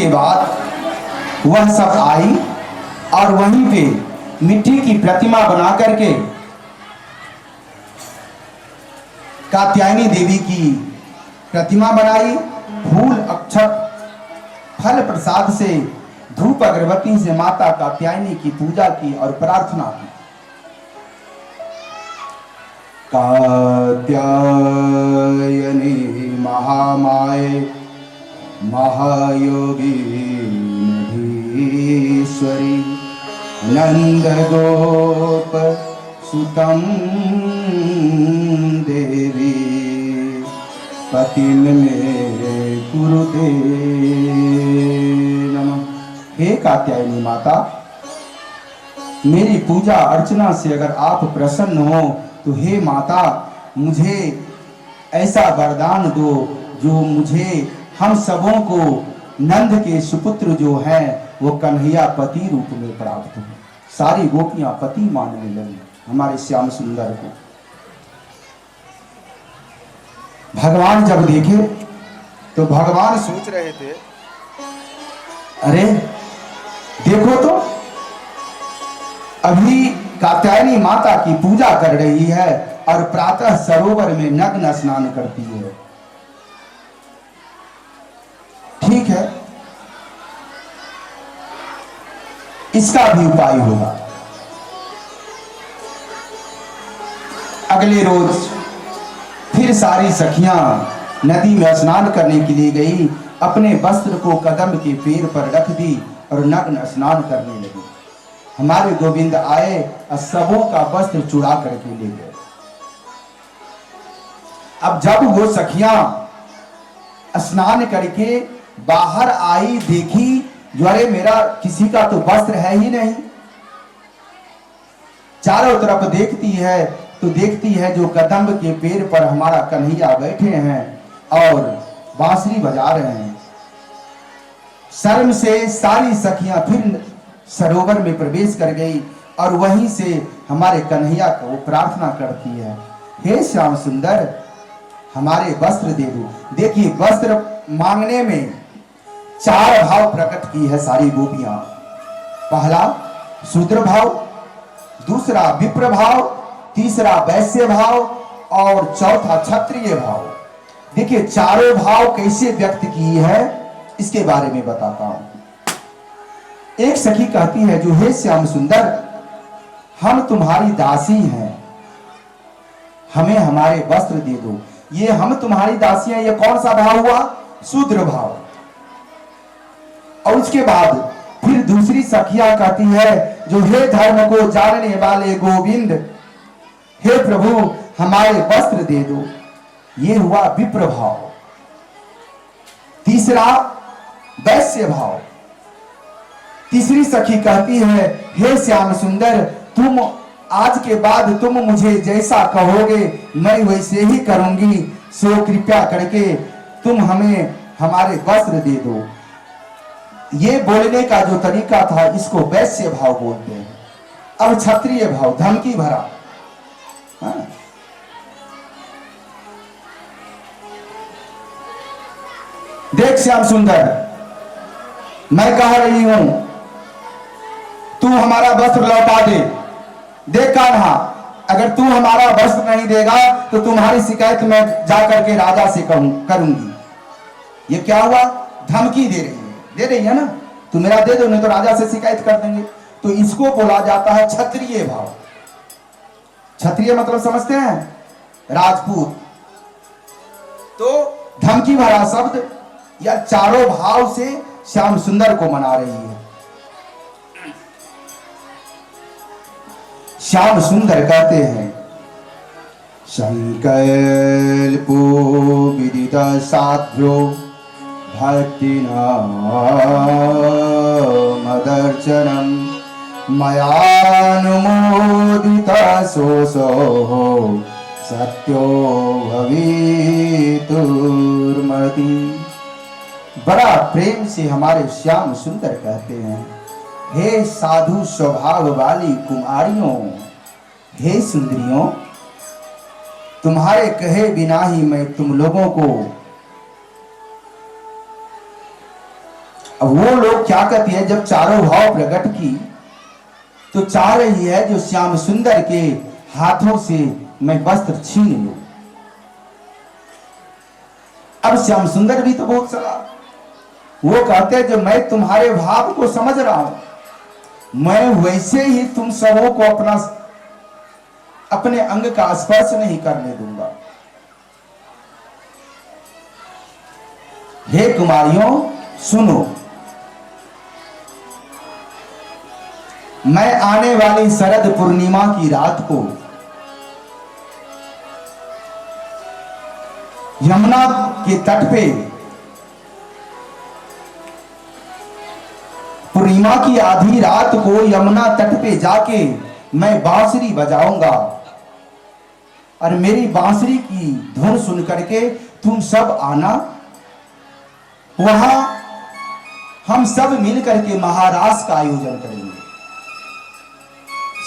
के बाद वह सब आई और वहीं पे मिट्टी की प्रतिमा बना करके कात्यायनी देवी की प्रतिमा बनाई, फूल अक्षत फल प्रसाद से धूप अगरबत्ती से माता कात्यायनी की पूजा की और प्रार्थना की। कात्यायनी महामाये महायोगी महेश्वरी नंद गोप सुतम देवी पतिम में कुरुते नमः। हे कात्यायनी माता, मेरी पूजा अर्चना से अगर आप प्रसन्न हो तो हे माता मुझे ऐसा वरदान दो जो मुझे हम सबों को नंद के सुपुत्र जो है वो कन्हैया पति रूप में प्राप्त हो। सारी गोपियां पति मानने लगी हमारे श्याम सुंदर को। भगवान जब देखे तो भगवान सोच रहे थे, अरे देखो तो अभी कात्यायनी माता की पूजा कर रही है और प्रातः सरोवर में नग्न स्नान करती है। ठीक है, इसका भी उपाय होगा। अगले रोज फिर सारी सखियां नदी में स्नान करने के लिए गई, अपने वस्त्र को कदम के पैर पर रख दी और नग्न स्नान करने लगी। हमारे गोविंद आए और सबों का वस्त्र चुरा करके ले गए। अब जब वो सखियां स्नान करके बाहर आई, देखी जो अरे मेरा किसी का तो वस्त्र है ही नहीं। चारों तरफ देखती है तो देखती है जो कदम के पैर पर हमारा कन्हैया बैठे हैं और बांसुरी बजा रहे हैं। शर्म से सारी सखियां फिर सरोवर में प्रवेश कर गई और वहीं से हमारे कन्हैया को प्रार्थना करती है, हे श्याम सुंदर हमारे वस्त्र दे दो। देखिए वस्त्र मांगने में 4 भाव प्रकट की है सारी गोपियां। पहला शूद्र भाव, दूसरा विप्र भाव, तीसरा वैश्य भाव और चौथा क्षत्रिय भाव। देखिए चारों भाव कैसे व्यक्त की है इसके बारे में बताता हूं। एक सखी कहती है जो हे श्याम सुंदर हम तुम्हारी दासी हैं, हमें हमारे वस्त्र दे दो। ये हम तुम्हारी दासी हैं, ये कौन सा भाव हुआ? शूद्र भाव। और उसके बाद फिर दूसरी सखियां कहती है जो हे धर्म को जानने वाले गोविंद, हे प्रभु हमारे वस्त्र दे दो। ये हुआ विप्र भाव। तीसरा वैश्य भाव। तीसरी सखी कहती है हे श्याम सुंदर तुम आज के बाद तुम मुझे जैसा कहोगे मैं वैसे ही करूंगी, सो कृपया करके तुम हमें हमारे वस्त्र दे दो। ये बोलने का जो तरीका था इसको वैश्य भाव बोलते हैं। अब क्षत्रिय भाव धमकी भरा। हाँ? देख श्याम सुंदर मैं कह रही हूं तू हमारा वस्त्र लौटा दे। देख कान्हा अगर तू हमारा वस्त्र नहीं देगा तो तुम्हारी शिकायत मैं जाकर के राजा से करूंगी। ये क्या हुआ? धमकी दे रही है ना, तू मेरा दे दो नहीं तो राजा से शिकायत कर देंगे। तो इसको बोला जाता है क्षत्रिय भाव। क्षत्रिय मतलब समझते हैं? राजपूत। तो धमकी भरा शब्द या चारों भाव से श्याम सुंदर को मना रही है। श्याम सुंदर कहते हैं संकल्पो विदित साध्यो भक्तिना मदर्चनम मयानुमोदिता सोसो सत्यो भवितुर्मति। बड़ा प्रेम से हमारे श्याम सुंदर कहते हैं हे साधु स्वभाव वाली कुमारियों, हे सुंदरियों, तुम्हारे कहे बिना ही मैं तुम लोगों को अब वो लोग क्या कहती है, जब चारों भाव प्रकट की तो चाह रही है जो श्याम सुंदर के हाथों से मैं वस्त्र छीन लूं। अब श्याम सुंदर भी तो बहुत सारा वो कहते हैं, जो मैं तुम्हारे भाव को समझ रहा हूं, मैं वैसे ही तुम सबों को अपने अंग का स्पर्श नहीं करने दूंगा। हे कुमारियों सुनो, मैं आने वाली शरद पूर्णिमा की रात को यमुना के तट पे, पूर्णिमा की आधी रात को यमुना तट पे जाके मैं बांसुरी बजाऊंगा, और मेरी बांसुरी की धुन सुन करके तुम सब आना। वहां हम सब मिलकर के महारास का आयोजन करेंगे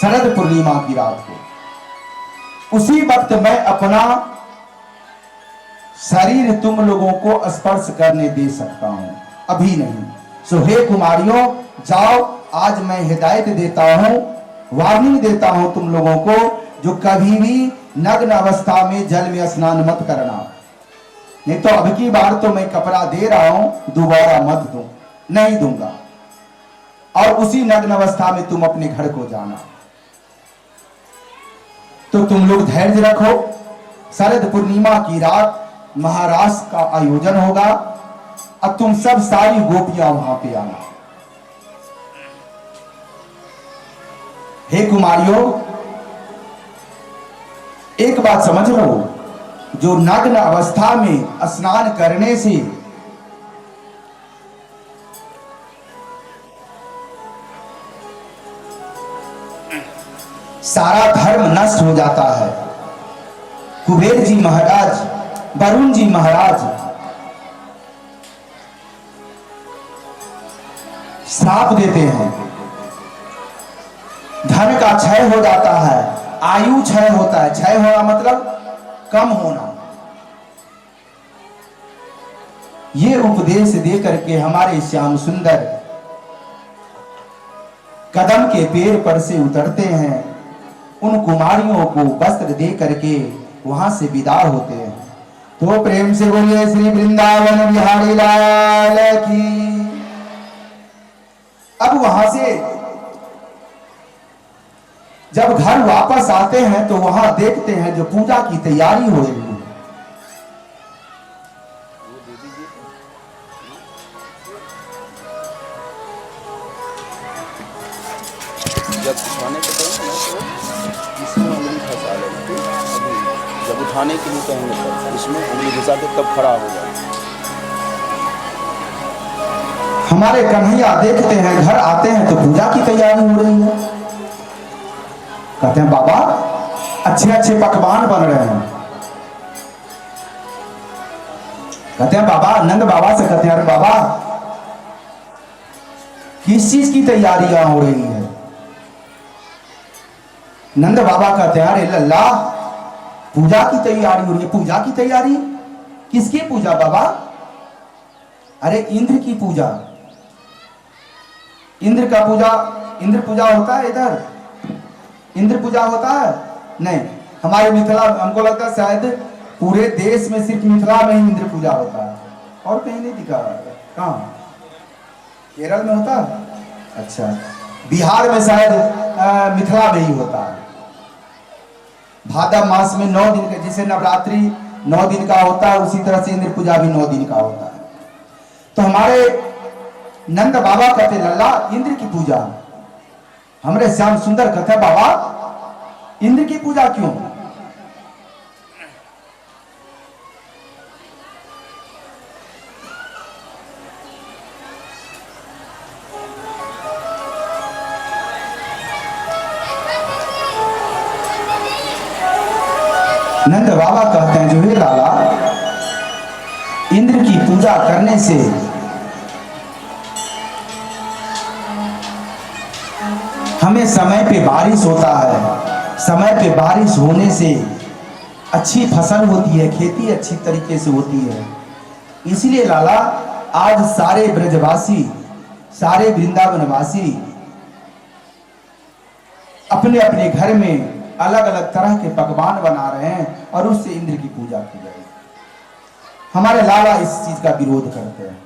शरद पूर्णिमा की रात को। उसी वक्त मैं अपना शरीर तुम लोगों को स्पर्श करने दे सकता हूं, अभी नहीं। सो हे कुमारियों जाओ, आज मैं हिदायत देता हूं, वार्निंग देता हूं तुम लोगों को, जो कभी भी नग्न अवस्था में जल में स्नान मत करना, नहीं तो अब की बार तो मैं कपड़ा दे रहा हूं, दोबारा मत दूं, नहीं दूंगा। और उसी नग्न अवस्था में तुम अपने घर को जाना। तो तुम लोग धैर्य रखो, शरद पूर्णिमा की रात महारास का आयोजन होगा, अब तुम सब सारी गोपियां वहां पे आना। हे कुमारियों, एक बात समझ लो, जो नग्न अवस्था में स्नान करने से सारा धर्म नष्ट हो जाता है। कुबेर जी महाराज, वरुण जी महाराज श्राप देते हैं, धन का क्षय हो जाता है, आयु क्षय होता है। क्षय होना मतलब कम होना। ये उपदेश दे करके हमारे श्याम सुंदर कदम के पैर पर से उतरते हैं, उन कुमारियों को वस्त्र दे करके वहां से विदा होते हैं। तो प्रेम से बोलिए श्री वृंदावन बिहारी लाल की। अब वहां से जब घर वापस आते हैं तो वहां देखते हैं जो पूजा की तैयारी हो रही है। जब उठाने के कहेंगे ना तो इसमें उंगली फंसा लेंगे, जब उठाने के लिए कहेंगे तो इसमें उंगली घुसा के तब खड़ा हो जाए। हमारे कन्हैया देखते हैं, घर आते हैं तो पूजा की तैयारी हो रही है। कहते हैं बाबा अच्छे अच्छे पकवान बन रहे हैं। कहते हैं बाबा, नंद बाबा से कहते हैं, अरे बाबा किस चीज की तैयारियां हो रही है? नंद बाबा कहते हैं, अरे लल्ला पूजा की तैयारी हो रही है। पूजा की तैयारी? किसकी पूजा बाबा? अरे इंद्र की पूजा। इंद्र का पूजा, इंद्र पूजा होता है इधर? इंद्र पूजा होता है? नहीं, हमारे मिथिला, हमको लगता है शायद पूरे देश में सिर्फ मिथिला में ही इंद्र पूजा होता है, और कहीं नहीं दिखा। कहां? केरल में होता है? अच्छा, बिहार में शायद मिथिला में ही होता है। भादव मास में 9 दिन का, जैसे नवरात्रि 9 दिन का होता है, उसी तरह से इंद्र पूजा भी 9 दिन का होता है। तो हमारे नंद बाबा कहते, लल्ला इंद्र की पूजा। हमारे श्याम सुंदर कहते, बाबा इंद्र की पूजा क्यों? नंद बाबा कहते हैं, जो हे लाला, इंद्र की पूजा करने से हमें समय पे बारिश होता है, समय पे बारिश होने से अच्छी फसल होती है, खेती अच्छी तरीके से होती है। इसलिए लाला आज सारे ब्रजवासी सारे वृंदावनवासी अपने अपने घर में अलग अलग तरह के पकवान बना रहे हैं और उससे इंद्र की पूजा की जाए। हमारे लाला इस चीज का विरोध करते हैं।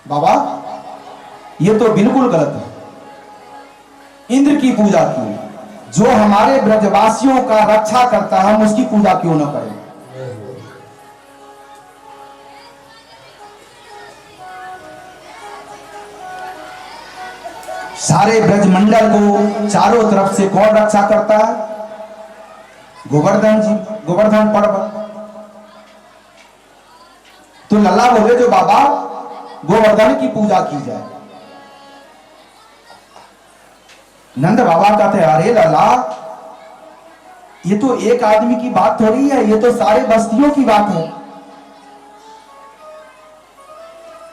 बाबा ये तो बिल्कुल गलत है। इंद्र की पूजा की, जो हमारे ब्रजवासियों का रक्षा करता है हम उसकी पूजा क्यों न करें? सारे ब्रजमंडल को चारों तरफ से कौन रक्षा करता है? गोवर्धन जी, गोवर्धन पर्वत। तो लल्ला बोले जो बाबा गोवर्धन की पूजा की जाए। नंद बाबा कहते अरे लल्ला ये तो एक आदमी की बात थोड़ी है, ये तो सारे बस्तियों की बात है।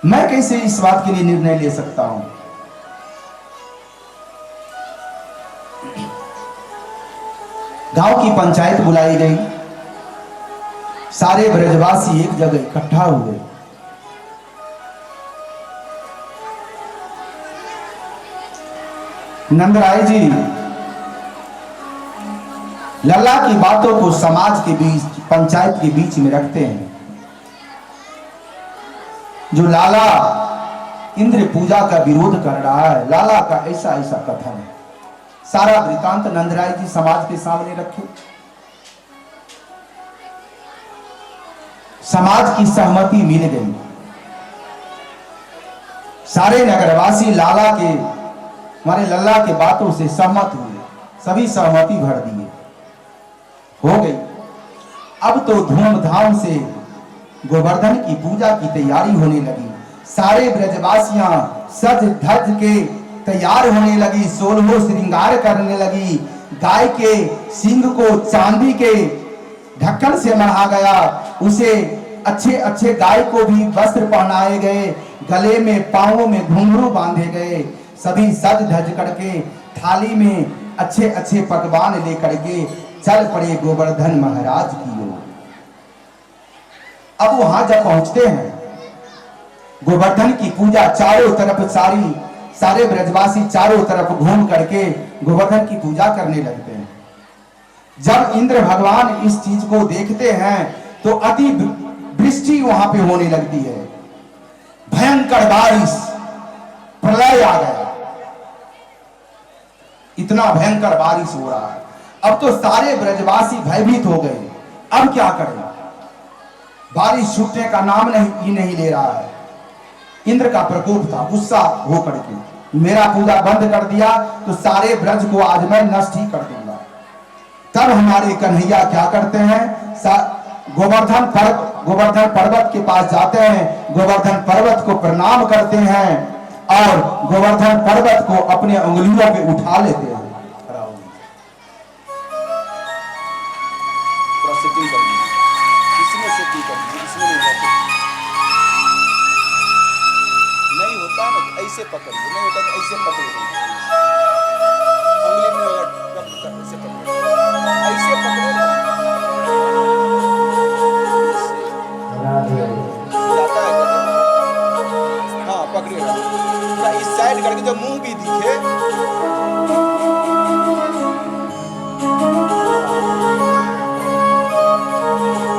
मैं कैसे इस बात के लिए निर्णय ले सकता हूं? गांव की पंचायत बुलाई गई, सारे ब्रजवासी एक जगह इकट्ठा हुए। नंदराय जी लल्ला की बातों को समाज के बीच, पंचायत के बीच में रखते हैं। जो लाला इंद्र पूजा का विरोध कर रहा है, लाला का ऐसा ऐसा कथन है। सारा वृतांत नंदराय जी समाज के सामने रखे। समाज की सहमति मिल गई। सारे नगरवासी लाला के, हमारे लल्ला के बातों से सहमत हुए, सभी सहमति भर दिए, हो गई। अब तो धूमधाम से गोवर्धन की पूजा की तैयारी होने लगी। सारे ब्रजवासियां सज धज के तैयार होने लगी, 16 श्रृंगार करने लगी। गाय के सींग को चांदी के ढक्कन से मढ़ा गया, उसे अच्छे अच्छे गाय को भी वस्त्र पहनाए गए, गले में पांवों में घुंघरू बांधे गए। सभी सज धज करके थाली में अच्छे अच्छे पकवान लेकर के चल पड़े गोवर्धन महाराज की ओर। अब वहां जब पहुंचते हैं, गोवर्धन की पूजा चारों तरफ, सारे ब्रजवासी चारों तरफ घूम करके गोवर्धन की पूजा करने लगते हैं। जब इंद्र भगवान इस चीज को देखते हैं तो अति वृष्टि वहां पे होने लगती है, भयंकर बारिश, प्रलय आ गया, इतना भयंकर बारिश हो रहा है। अब तो सारे ब्रजवासी भयभीत हो गए। अब क्या करें? बारिश छूटने का नाम नहीं ले रहा है। इंद्र का प्रकोप था, गुस्सा होकर के मेरा पूजा बंद कर दिया तो सारे ब्रज को आज मैं नष्ट ही कर दूंगा। तब हमारे कन्हैया क्या करते हैं, गोवर्धन पर्वत के पास जाते हैं, गोवर्धन पर्वत को प्रणाम करते हैं और गोवर्धन पर्वत को अपने उंगलियों पे उठा लेते हैं। ऐसे पकड़िए, नहीं होता तो ऐसे पकड़िए, उंगली में होगा ऐसे पकड़िए, ऐसे पकड़ो जाता है। हाँ पकड़िए, थोड़ा इस साइड करके जो मुंह भी दिखे।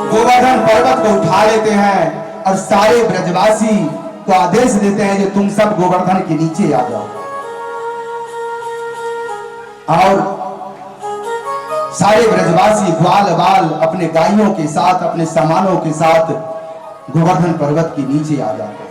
गोवर्धन पर्वत को उठा लेते हैं और सारे ब्रजवासी तो आदेश देते हैं कि तुम सब गोवर्धन के नीचे आ जाओ। और सारे ब्रजवासी ग्वाल बाल अपने गायों के साथ, अपने सामानों के साथ गोवर्धन पर्वत के नीचे आ जाते हैं।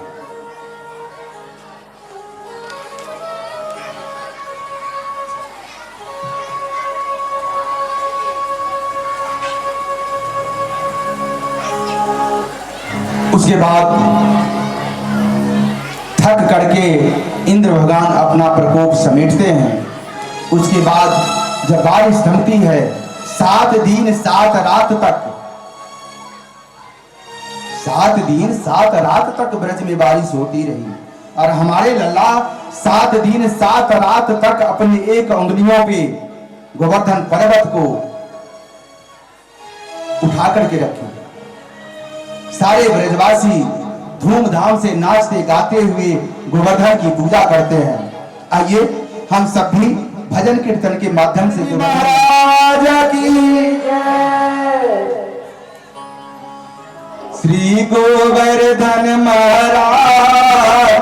उसके बाद थक करके इंद्र भगवान अपना प्रकोप समेटते हैं। उसके बाद जब बारिश थमती है, 7 दिन 7 रात तक, 7 दिन 7 रात तक ब्रज में बारिश होती रही। और हमारे लल्ला 7 दिन 7 रात तक अपने एक उंगलियों पे गोवर्धन पर्वत को उठा करके रखे। सारे ब्रजवासी धूमधाम से नाचते गाते हुए गोवर्धन की पूजा करते हैं। आइए हम सब भी भजन कीर्तन के माध्यम से महाराज की श्री गोवर्धन महाराज,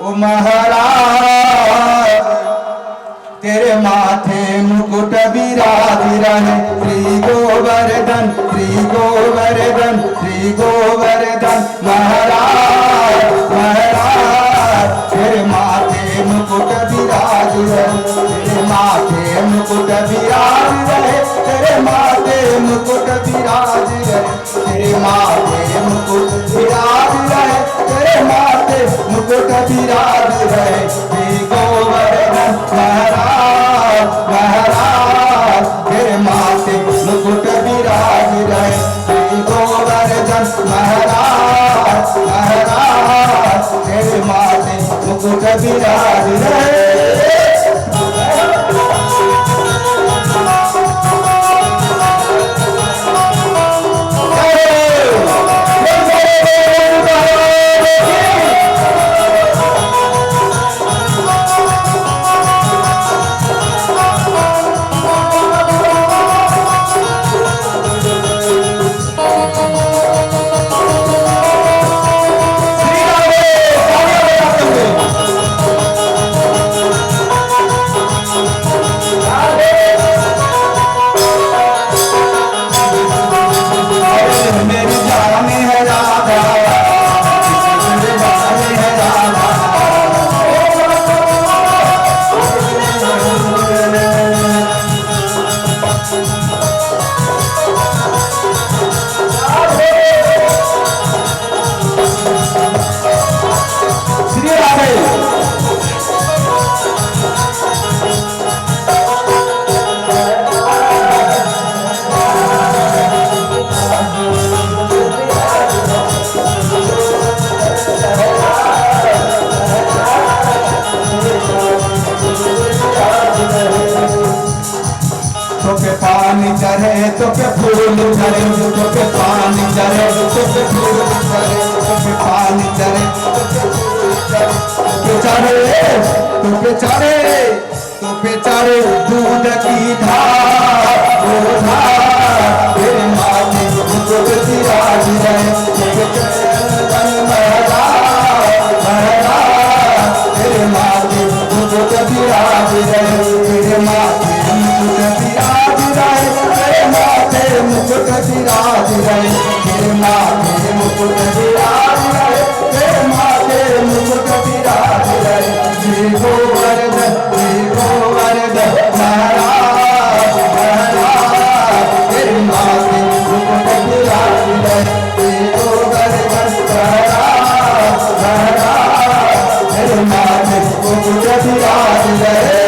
ओ महाराज तेरे माथे मुकुट विराज रहे। श्री गोवर्धन श्री गोवर्धन श्री गोवर्धन महाराज महाराज तेरे माथे मुकुट विराज रहे। तेरे माथे मुकुट विराज रहे। तेरे माथे मुकुट विराज रहे। तेरे माथे मुकुट विराज रहे। तेरे माथे मुकुट विराज रहे। श्री गोवर्धन महाराज महाराज तेरे माथे मुकुट विराज रहे। श्री गोवर्धन महाराज महाराज तेरे माथे मुकुट विराज रहे। पानी चढ़े तो के फूल झरे, तो के पानी चढ़े तो के फूल झरे, तो के पानी चढ़े तो के फूल झरे, तो के चढ़े तो के चढ़े दूध की धार, ओ धार तेरे माथे मुकुट विराज रहे। तेरे चरण महाराज महाराज तेरे माथे मुकुट विराज रहे। तेरे माथे मुकुट विराज रहे। तेरे माथे मुकुट विराज रहे। तेरे माथे मुकुट विराज रहे। तेरे माथे मुकुट विराज रहे। श्री गोवर्धन महाराज महाराज तेरे माथे मुकुट विराज रहे। श्री गोवर्धन महाराज महाराज तेरे माथे मुकुट विराज रहे।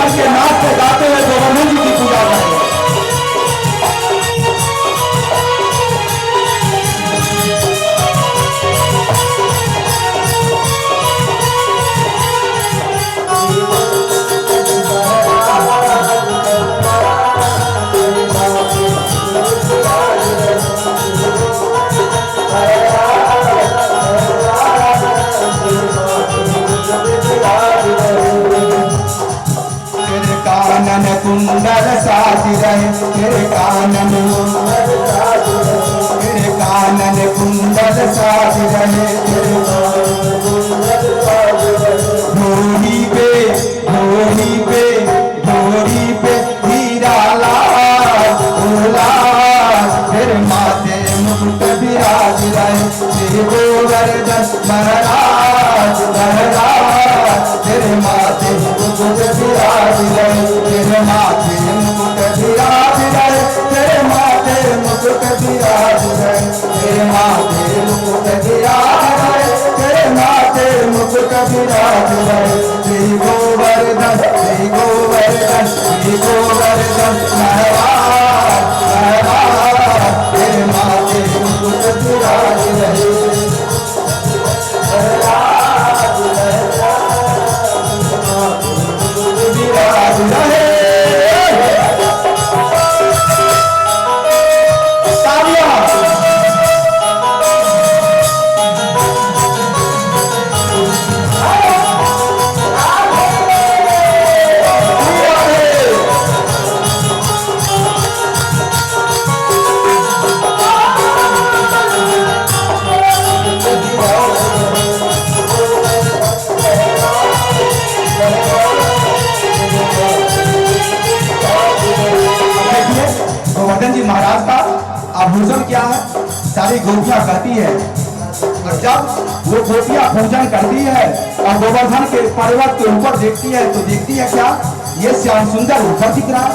के नाचते गाते हुए गोवर्धन जी की पूजा करें। कानन कुंडल साज रहे। तेरे कानन तेरे कानन कुंडल साज रहे। घोड़ी पे घोड़ी पे घोड़ी पे हीरा लाल तेरे माथे मुकुट विराज रहे। श्री गोवर्धन महाराज महाराज तेरे माथे मुकुट विराज रहे। तेरे माथे मुकुट विराज रहे। तेरे माथे मुकुट विराज रहे। तेरे माथे मुकुट विराज रहे। तेरे माथे मुकुट विराज रहे। श्री गोवर्धन श्री गोवर्धन श्री गोवर्धन महाराज महाराज तेरे माथे मुकुट विराज रहे। गोवर्धन जी महाराज का आभूषण क्या है? सारी गोपियां कहती है, और जब वो गोपियां पूजन करती है और गोवर्धन के पर्वत के ऊपर देखती है तो देखती है क्या? ये श्याम सुंदर ऊपर दिख रहा है।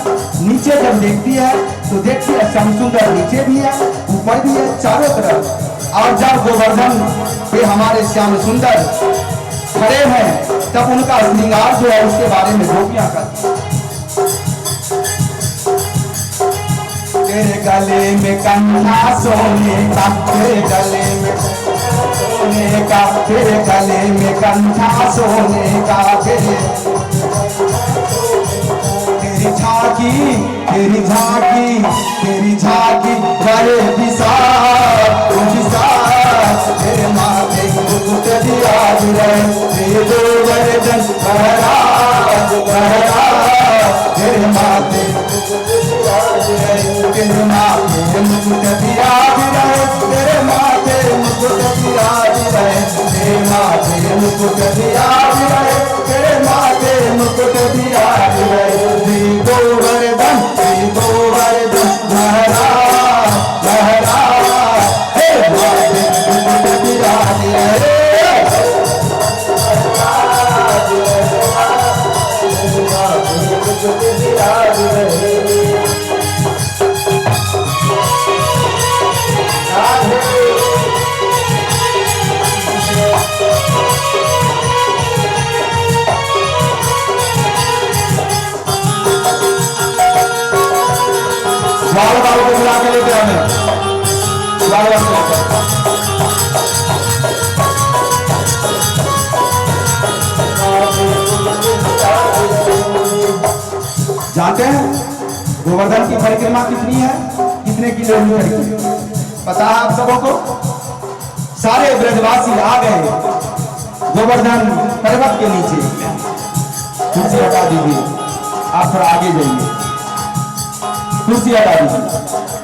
नीचे जब देखती है तो देखती है श्याम सुंदर नीचे भी है, ऊपर भी है, चारों तरफ। और जब गोवर्धन पे हमारे श्याम सुंदर खड़े हैं तब उनका श्रृंगार जो है उसके बारे में गोपियां कहती हैं। तेरे गले में कंधा सोने का, तेरे गले में सोने का, तेरे गले में कंधा सोने का, तेरी झांकी, तेरी झांकी, तेरी झांकी बड़े विशाल, तेरे माथे मुकुट विराज रहे, तेरे गोवर्धन महाराज महाराज, तेरे माथे तेरे माथे मुकुट विराज रहे, तेरे माथे मुकुट विराज रहे, तेरे माथे मुकुट विराज रहे, तेरे माथे मुकुट विराज रहे। श्री गोवर्धन, श्री गोवर्धन महाराज महाराज, तेरे माथे मुकुट विराज रहे, मुकुट विराज रहे। बाल बाल को मिला के लेते हमें बाल जानते हैं गोवर्धन की परिक्रमा कितनी है? कितने किलोमीटर की? पता है आप सबों को? सारे ब्रजवासी आ गए गोवर्धन पर्वत के नीचे। कुर्सी हटा दीजिए, आप थोड़ा आगे जाइए, कुर्सी हटा दीजिए।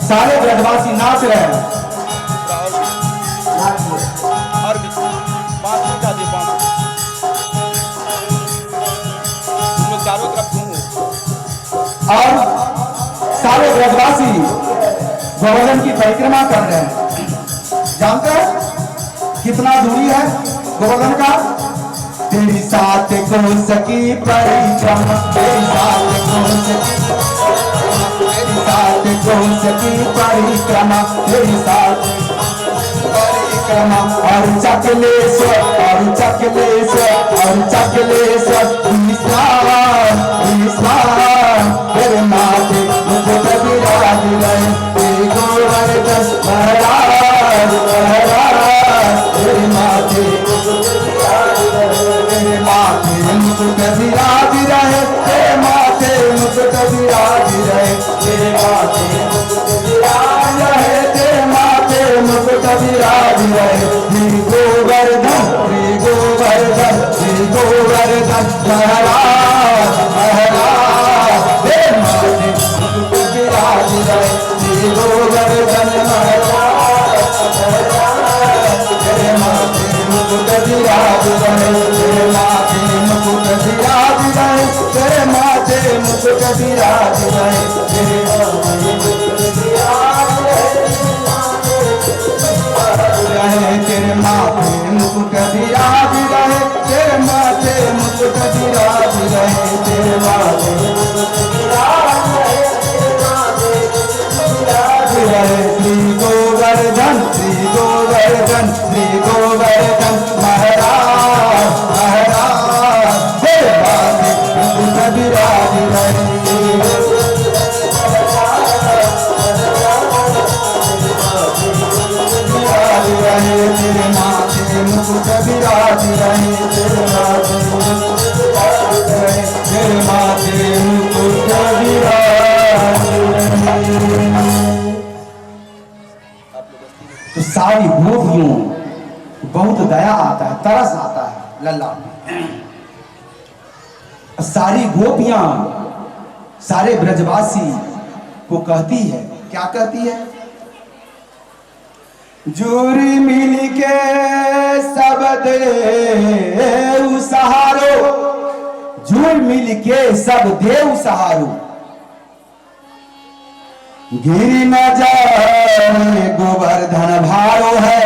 सारे ब्रजवासी नाच रहे हैं। और बांसुरी का दी बांसुरी, तुम लोग चारों तरफ घूमो। और सारे ब्रजवासी गोवर्धन की परिक्रमा कर रहे हैं। जानते हैं कितना दूरी है गोवर्धन का? तेरी साथ कोस की परिक्रमा, तेरी साथ कोस की, तेरी साथ कोस की परिक्रमा, तेरी साथ परिक्रमा। और चकलेश्वर, और चकलेश्वर, और चकलेश्वर विश्राम विश्राम, तेरे माथे मुकुट विराज रहे, तेरे गोवर्धन महाराज महाराज, तेरे माथे तेरे माथे मुकुट विराज रहे, तेरे माथे मुकुट विराज रहे, तेरे माथे मुकुट विराज रहे, तेरे माथे मुकुट विराज रहे। श्री गोवर्धन, श्री गोवर्धन, श्री गोवर्धन महाराज महाराज, तेरे माथे मुकुट विराज रहे, श्री गोवर्धन महाराज महाराज, तेरे माथे मुकुट विराज रहे, तेरे माथे मुकुट विराज रहे, तेरे माथे मुकुट विराज रहे, तेरे माथे मुकुट विराज रहे, तेरे माथे मुकुट विराज रहे, तेरे माथे मुकुट विराज रहे, तेरे माथे मुकुट विराज रहे। श्री गोवर्धन, श्री गोवर्धन, श्री गोवर्धन महाराज महाराज, तेरे माथे मुकुट विराज रहे, तेरे माथे मुकुट विराज रहे, तेरे माथे मुकुट विराज रहे, तेरे माथे मुकुट विराज रहे। तो सारी गोपियों बहुत दया आता है, तरस आता है लल्ला। सारी गोपियां सारे ब्रजवासी को कहती है, क्या कहती है? जोरी मिल के सब देव सहारो, जुड़ मिल के सब देव सहारो। गिर न जाए गोवर्धन भारो है,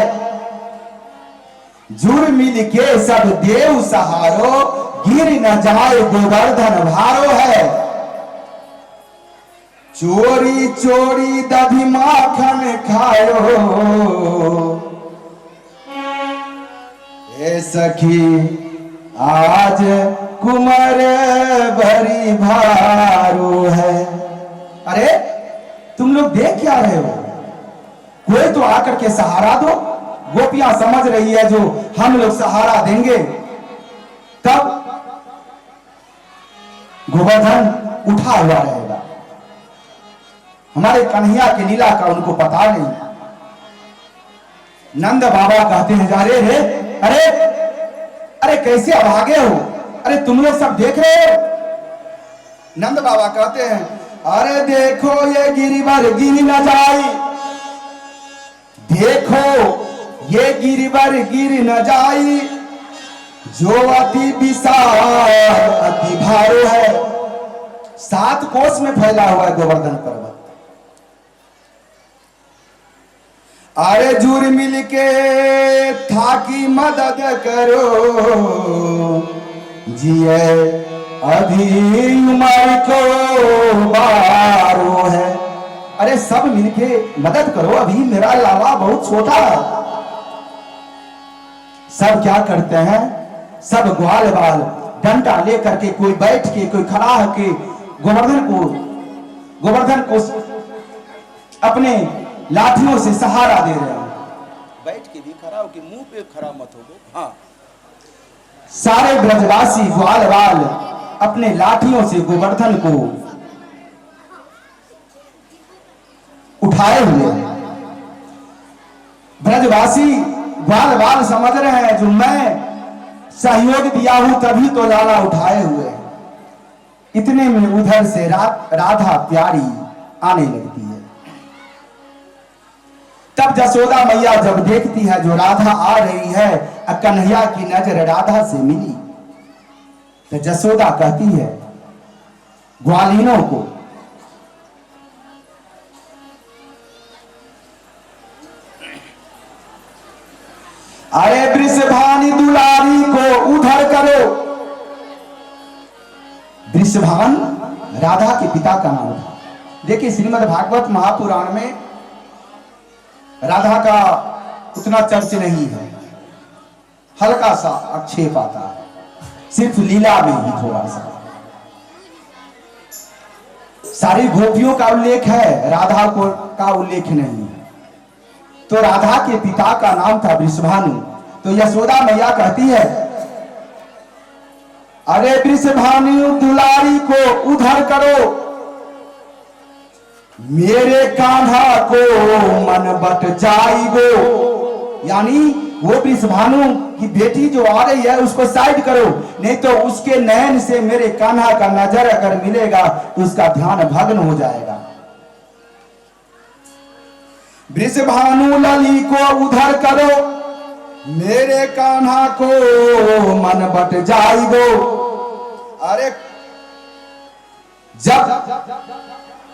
जुड़ मिल के सब देव सहारो, गिर न जाए गोवर्धन भारो है। चोरी चोरी दधी माखन खायो, ए सखी आज कुमार भरी भारो है। अरे तुम लोग देख क्या रहे हो? कोई तो आकर के सहारा दो। गोपियां समझ रही है जो हम लोग सहारा देंगे तब गोवर्धन उठा हुआ रहेगा। हमारे कन्हैया के लीला का उनको पता नहीं। नंद बाबा कहते हैं जा रे अरे अरे कैसे अभागे हो? अरे तुम लोग सब देख रहे हो? नंद बाबा कहते हैं अरे देखो ये गिरिवर गिर न जाई, देखो ये गिरिवर गिर न जाई, जो अति विशाल अति भारो है। 7 कोस में फैला हुआ है गोवर्धन पर्वत। अरे जुड़ मिल के थाकी मदद करो, जिए अभी उम्र को बारो है। अरे सब मिलके मदद करो, अभी मेरा लाला बहुत छोटा है। सब क्या करते हैं? सब ग्वाल बाल डंडा लेकर के, कोई बैठ के कोई खड़ा होके गोवर्धन को अपने लाठियों से सहारा दे रहे हैं। बैठ के भी खड़ा हो कि मुंह पे खड़ा मत हो गो। हाँ, सारे ब्रजवासी ग्वाल बाल अपने लाठियों से गोवर्धन को उठाए हुए हैं। ब्रजवासी ग्वाल बाल समझ रहे हैं जो मैं सहयोग दिया हूं तभी तो लाला उठाए हुए हैं। इतने में उधर से राधा प्यारी आने लगती है। तब जसोदा मैया जब देखती है जो राधा आ रही है, कन्हैया की नजर राधा से मिली, तो जसोदा कहती है ग्वालिनों को, अरे वृषभानी दुलारी को उधर करो। वृषभान राधा के पिता का नाम था। देखिए श्रीमद् भागवत महापुराण में राधा का उतना चर्च नहीं है, हल्का सा आक्षेप आता है, सिर्फ लीला में ही थोड़ा सा। सारी गोपियों का उल्लेख है, राधा को का उल्लेख नहीं है। तो राधा के पिता का नाम था वृषभानु। तो यशोदा मैया कहती है अरे वृषभानु दुलारी को उधर करो, मेरे कान्हा को मन बट जाइगो। यानी वो वृषभानु की बेटी जो आ रही है उसको साइड करो, नहीं तो उसके नयन से मेरे कान्हा का नजर अगर मिलेगा तो उसका ध्यान भग्न हो जाएगा। वृषभानु लली को उधर करो, मेरे कान्हा को मन बट जाइगो। अरे जब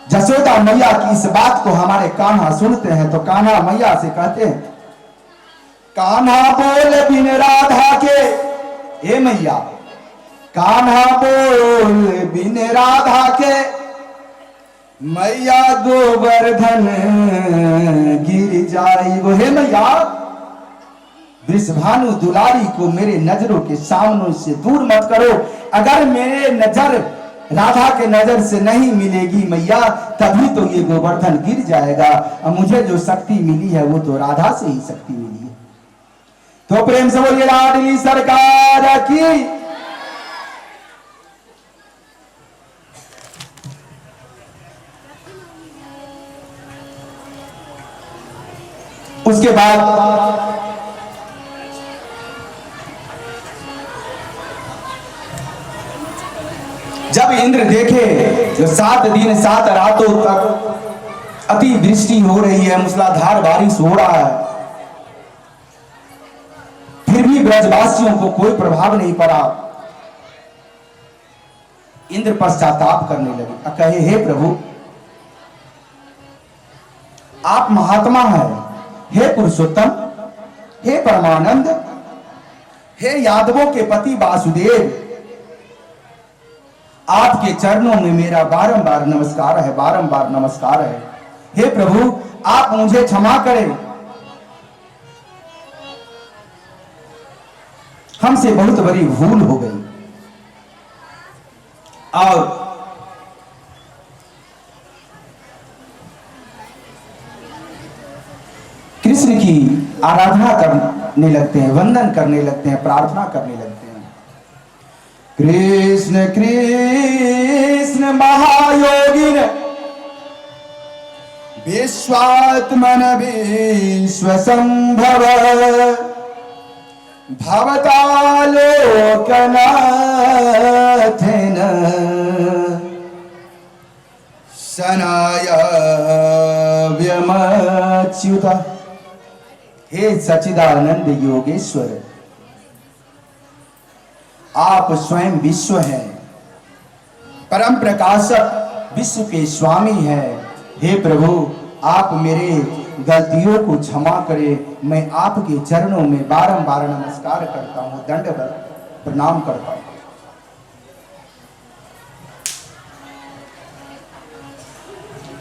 जसोदा मैया की इस बात को हमारे कान्हा सुनते हैं तो कान्हा मैया से कहते हैं, कान्हा बोल बिन राधा के, हे मैया कान्हा बोल बिन राधा के, मैया गोवर्धन गिर जाई। वो हे मैया वृषभानु दुलारी को मेरे नजरों के सामने से दूर मत करो। अगर मेरे नजर राधा के नजर से नहीं मिलेगी मैया, तभी तो ये गोवर्धन गिर जाएगा। और मुझे जो शक्ति मिली है वो तो राधा से ही शक्ति मिली है। तो प्रेम से बोलिए लाडली सरकार की। उसके बाद जब इंद्र देखे जो 7 दिन 7 रातों तक अति वृष्टि हो रही है, मूसलाधार बारिश हो रहा है, फिर भी ब्रजवासियों को कोई प्रभाव नहीं पड़ा। इंद्र पश्चाताप करने लगे, कहे हे प्रभु आप महात्मा हैं। हे पुरुषोत्तम, हे परमानंद, हे यादवों के पति वासुदेव, आपके चरणों में मेरा बारंबार नमस्कार है, बारंबार नमस्कार है। हे प्रभु, आप मुझे क्षमा करें, हमसे बहुत बड़ी भूल हो गई। और कृष्ण की आराधना करने लगते हैं, वंदन करने लगते हैं, प्रार्थना करने लगते हैं। कृष्ण कृष्ण महायोगिन विश्वात्मन विश्वसंभव भवतालोकनाथेन सनाय व्यमच्युत। हे सच्चिदानंद योगेश्वर, आप स्वयं विश्व हैं, परम प्रकाशक, विश्व के स्वामी हैं। हे प्रभु, आप मेरे गलतियों को क्षमा करें। मैं आपके चरणों में बारंबार नमस्कार करता हूं, दंडवत प्रणाम करता हूं।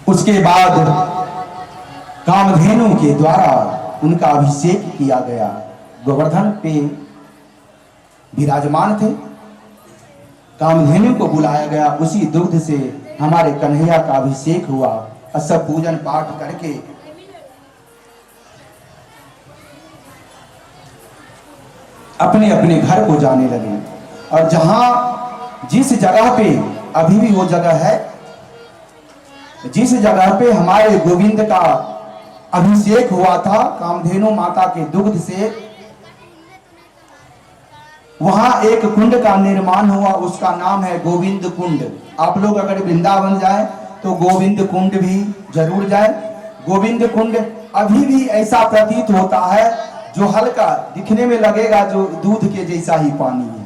उसके बाद कामधेनु के द्वारा उनका अभिषेक किया गया। गोवर्धन पे विराजमान थे, कामधेनु को बुलाया गया, उसी दुग्ध से हमारे कन्हैया का अभिषेक हुआ। और सब पूजन पाठ करके अपने अपने घर को जाने लगे। और जहां जिस जगह पे अभी भी वो जगह है, जिस जगह पे हमारे गोविंद का अभिषेक हुआ था कामधेनु माता के दुग्ध से, वहां एक कुंड का निर्माण हुआ, उसका नाम है गोविंद कुंड। आप लोग अगर वृंदावन जाए तो गोविंद कुंड भी जरूर जाए। गोविंद कुंड अभी भी ऐसा प्रतीत होता है, जो हल्का दिखने में लगेगा जो दूध के जैसा ही पानी है।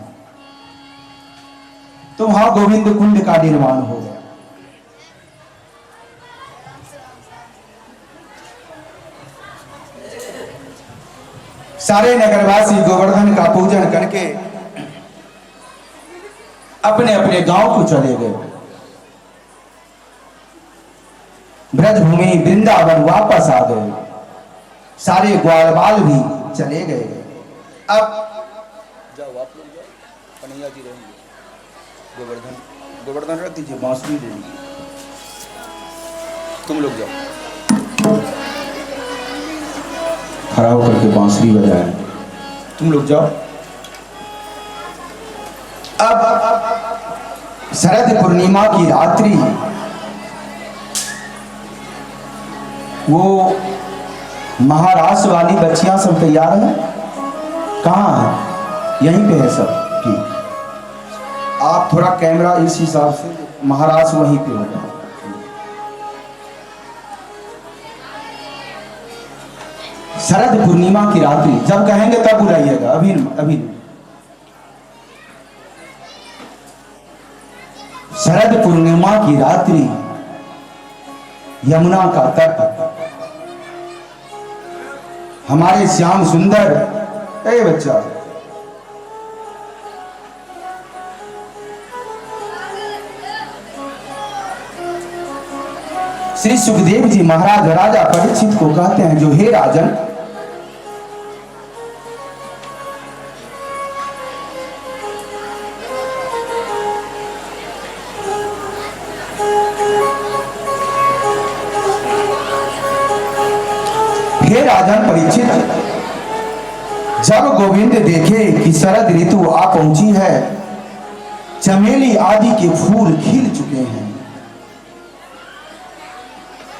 तो वहां गोविंद कुंड का निर्माण हो गया। सारे नगरवासी गोवर्धन का पूजन करके अपने अपने गांव को चले गए। ब्रजभूमि वृंदावन वापस आ गए। सारे ग्वाल बाल भी चले गए। अब जाओ आप लोग जाओ, कन्हैया जी रहेंगे। गोवर्धन गोवर्धन रख दीजिए, बांसुरी देंगे। तुम लोग जाओ, खड़ा होकर के बांसुरी बजाए। तुम लोग जाओ। अब शरद पूर्णिमा की रात्रि, वो महाराष्ट्र वाली बच्चियां सब तैयार हैं? कहाँ है? यहीं पे है सब। ठीक, आप थोड़ा कैमरा इस हिसाब से, महाराष्ट्र वहीं पे होगा। शरद पूर्णिमा की रात्रि, जब कहेंगे तब बुलाइएगा, अभी अभी। शरद पूर्णिमा की रात्रि, यमुना का तट, हमारे श्याम सुंदर, ए बच्चा, श्री सुखदेव जी महाराज राजा परीक्षित को कहते हैं, जो हे राजन, हे राजन परीक्षित, जब गोविंद देखे कि शरद ऋतु आ पहुंची है, चमेली आदि के फूल खिल चुके हैं,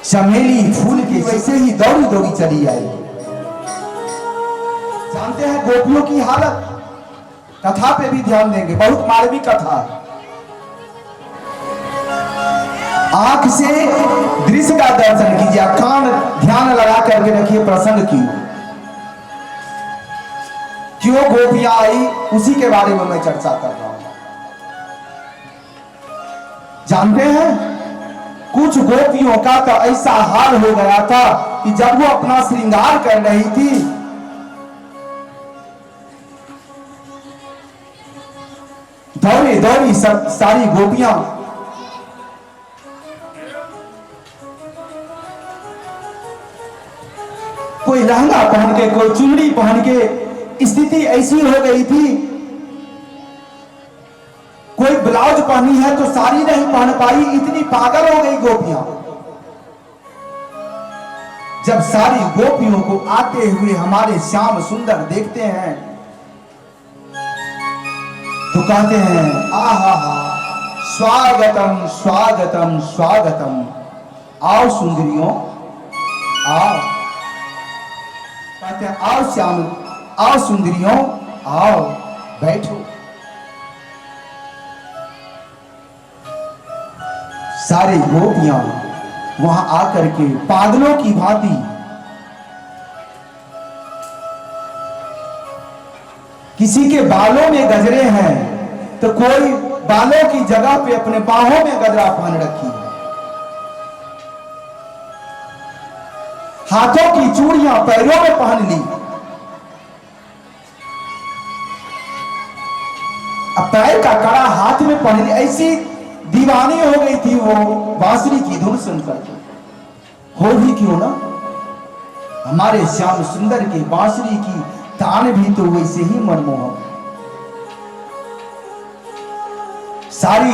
चमेली फूल के वैसे ही दौड़ी दौड़ी चली आई। जानते हैं गोपियों की हालत, कथा पे भी ध्यान देंगे, बहुत मार्मिक कथा है। आंख से दृश्य का दर्शन कीजिए, कान ध्यान लगा करके रखिए प्रसंग की। क्यों गोपियां आई, उसी के बारे में मैं चर्चा कर रहा हूं। जानते हैं कुछ गोपियों का तो ऐसा हाल हो गया था कि जब वो अपना श्रृंगार कर रही थी, दौड़ी दौड़ी सब सारी गोपियां कोई लहंगा पहन के, कोई चुनरी पहन के, स्थिति ऐसी हो गई थी। कोई ब्लाउज पहनी है तो साड़ी नहीं पहन पाई, इतनी पागल हो गई गोपियां। जब सारी गोपियों को आते हुए हमारे श्याम सुंदर देखते हैं तो कहते हैं, आहा हा, स्वागतम स्वागतम स्वागतम, आओ सुंदरियों आओ। कहते हैं, आओ श्याम, आओ सुंदरियों आओ, बैठो। सारे गोपियां वहां आकर के पागलों की भांति किसी के बालों में गजरे हैं तो कोई बालों की जगह पे अपने बाहों में गजरा पहन रखी है, हाथों की चूड़ियां पैरों में पहन ली, अब पैर का कड़ा हाथ में पहन ली। ऐसी दीवानी हो गई थी वो बांसुरी की धुन सुनकर। हो भी क्यों ना, हमारे श्याम सुंदर के बांसुरी की तान भी तो वैसे ही मनमोहक। सारी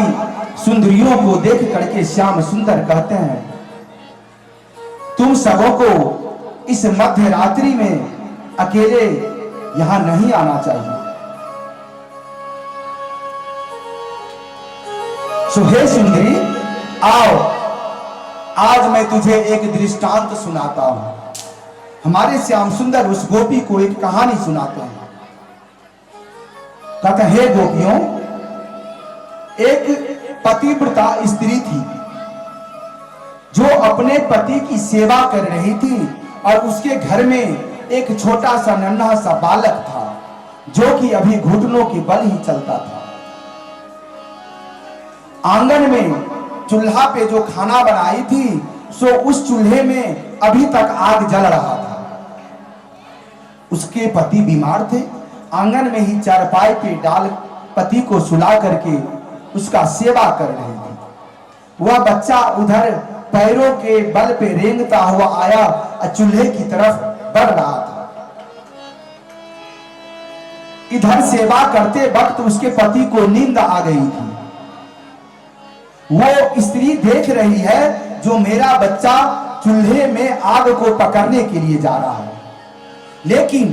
सुंदरियों को देख करके श्याम सुंदर कहते हैं, तुम सबों को इस मध्य रात्रि में अकेले यहां नहीं आना चाहिए। सो हे सुंदरी आओ, आज मैं तुझे एक दृष्टांत सुनाता हूं। हमारे श्याम सुंदर उस गोपी को एक कहानी सुनाते हैं। कहते हैं, हे गोपियों, एक पतिव्रता स्त्री थी जो अपने पति की सेवा कर रही थी और उसके घर में एक छोटा सा नन्हा सा बालक था जो कि अभी घुटनों के बल ही चलता था। आंगन में चूल्हा पे जो खाना बनाई थी सो उस चूल्हे में अभी तक आग जल रहा था। उसके पति बीमार थे, आंगन में ही चारपाई पे डाल पति को सुला करके उसका सेवा कर रही थी। वह बच्चा उधर पैरों के बल पे रेंगता हुआ आया और चूल्हे की तरफ बढ़ रहा था। इधर सेवा करते वक्त उसके पति को नींद आ गई थी। वो स्त्री देख रही है जो मेरा बच्चा चूल्हे में आग को पकड़ने के लिए जा रहा है, लेकिन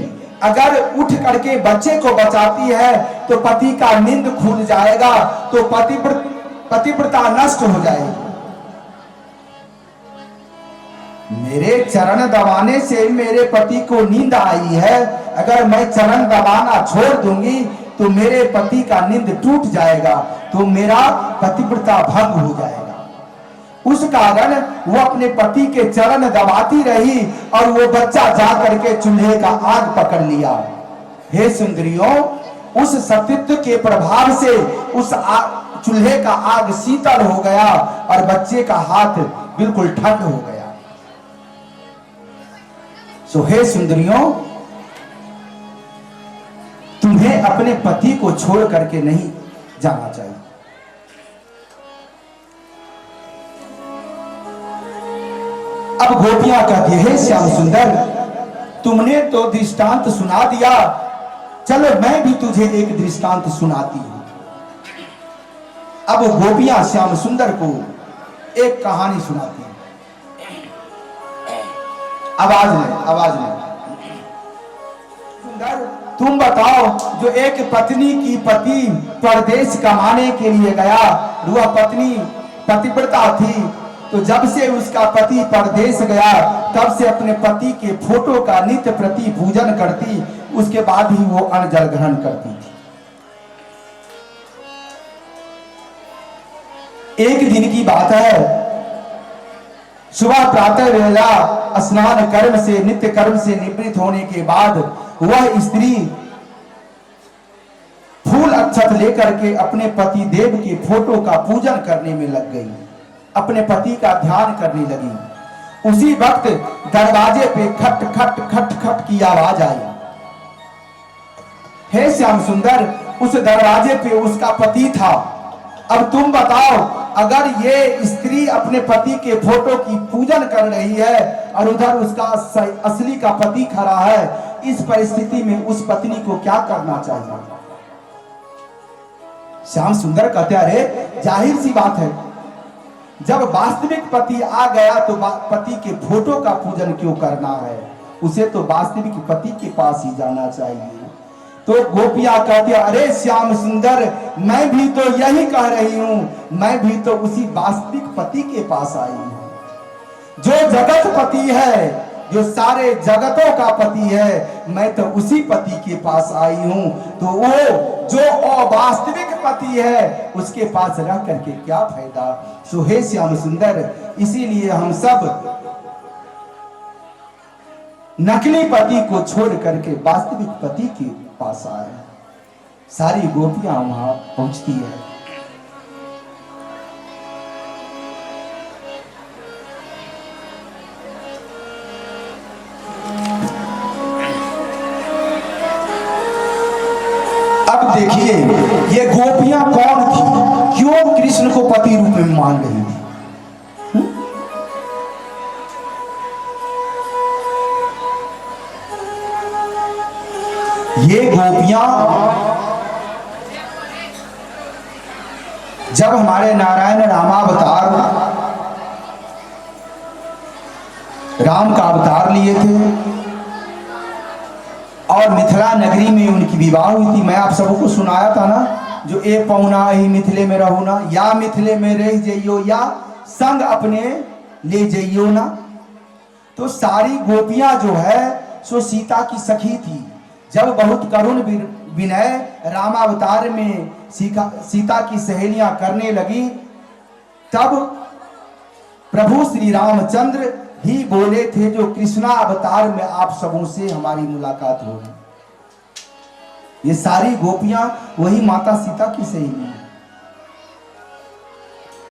अगर उठ करके बच्चे को बचाती है तो पति का नींद खुल जाएगा, तो पतिव्रता नष्ट हो जाएगी। मेरे चरण दबाने से मेरे पति को नींद आई है, अगर मैं चरण दबाना छोड़ दूंगी तो मेरे पति का नींद टूट जाएगा, तो मेरा पतिव्रता भंग हो जाएगा। उस कारण वो अपने पति के चरण दबाती रही और वो बच्चा जा करके चूल्हे का आग पकड़ लिया। हे सुंदरियों, उस सतीत्व के प्रभाव से उस चूल्हे का आग शीतल हो गया और बच्चे का हाथ बिल्कुल ठंड हो गया। सो हे सुंदरियों, तुम्हें अपने पति को छोड़ करके नहीं जाना चाहिए। अब गोपियां कहती है, श्याम सुंदर, तुमने तो दृष्टांत सुना दिया, चलो मैं भी तुझे एक दृष्टांत सुनाती हूं। अब गोपियां श्याम सुंदर को एक कहानी सुनाती हैं। आवाज में सुंदर, तुम बताओ, जो एक पत्नी की पति परदेश कमाने के लिए गया, वह पत्नी पतिव्रता थी, तो जब से उसका पति परदेश गया तब से अपने पति के फोटो का नित्य प्रति पूजन करती, उसके बाद ही वो अन्न जल ग्रहण करती थी। एक दिन की बात है, सुबह प्रातः वेला स्नान कर्म से, नित्य कर्म से निवृत्त होने के बाद वह स्त्री फूल अक्षत लेकर के अपने पति देव के फोटो का पूजन करने में लग गई, अपने पति का ध्यान करने लगी। उसी वक्त दरवाजे पे खट खट खट खट की आवाज आई। हे श्याम सुंदर, उस दरवाजे पे उसका पति था। अब तुम बताओ, अगर ये स्त्री अपने पति के फोटो की पूजन कर रही है और उधर उसका असली का पति खड़ा है, इस परिस्थिति में उस पत्नी को क्या करना चाहिए? श्याम सुंदर कहते अरे जाहिर सी बात है, जब वास्तविक पति आ गया तो पति के फोटो का पूजन क्यों करना है? उसे तो वास्तविक पति के पास ही जाना चाहिए। तो गोपियां कहती अरे श्याम सुंदर, मैं भी तो यही कह रही हूं, मैं भी तो उसी वास्तविक पति के पास आई हूं, जो जगत पति है, जो सारे जगतों का पति है। मैं तो उसी पति के पास आई हूं। तो वो जो अवास्तविक पति है, उसके पास रह करके क्या फायदा? सो हे श्याम सुंदर, इसीलिए हम सब नकली पति को छोड़ करके वास्तविक पति के पास आए। सारी गोपियां वहां पहुंचती है। अब देखिए ये गोपियां कौन थी, क्यों कृष्ण को पति रूप में मान रही थी? ये गोपियां जब हमारे नारायण रामावतार राम का अवतार लिए थे और मिथिला नगरी में उनकी विवाह हुई थी, मैं आप सबको सुनाया था ना, जो ए पौना ही मिथिले में रहू ना, या मिथिले में रह जाइयो या संग अपने ले जाइयो ना। तो सारी गोपियां जो है सो सीता की सखी थी। जब बहुत करुण विनय रामावतार में सीता की सहेलियां करने लगी, तब प्रभु श्री रामचंद्र ही बोले थे जो कृष्णा अवतार में आप सबों से हमारी मुलाकात होगी। ये सारी गोपियां वही माता सीता की सहेली हैं।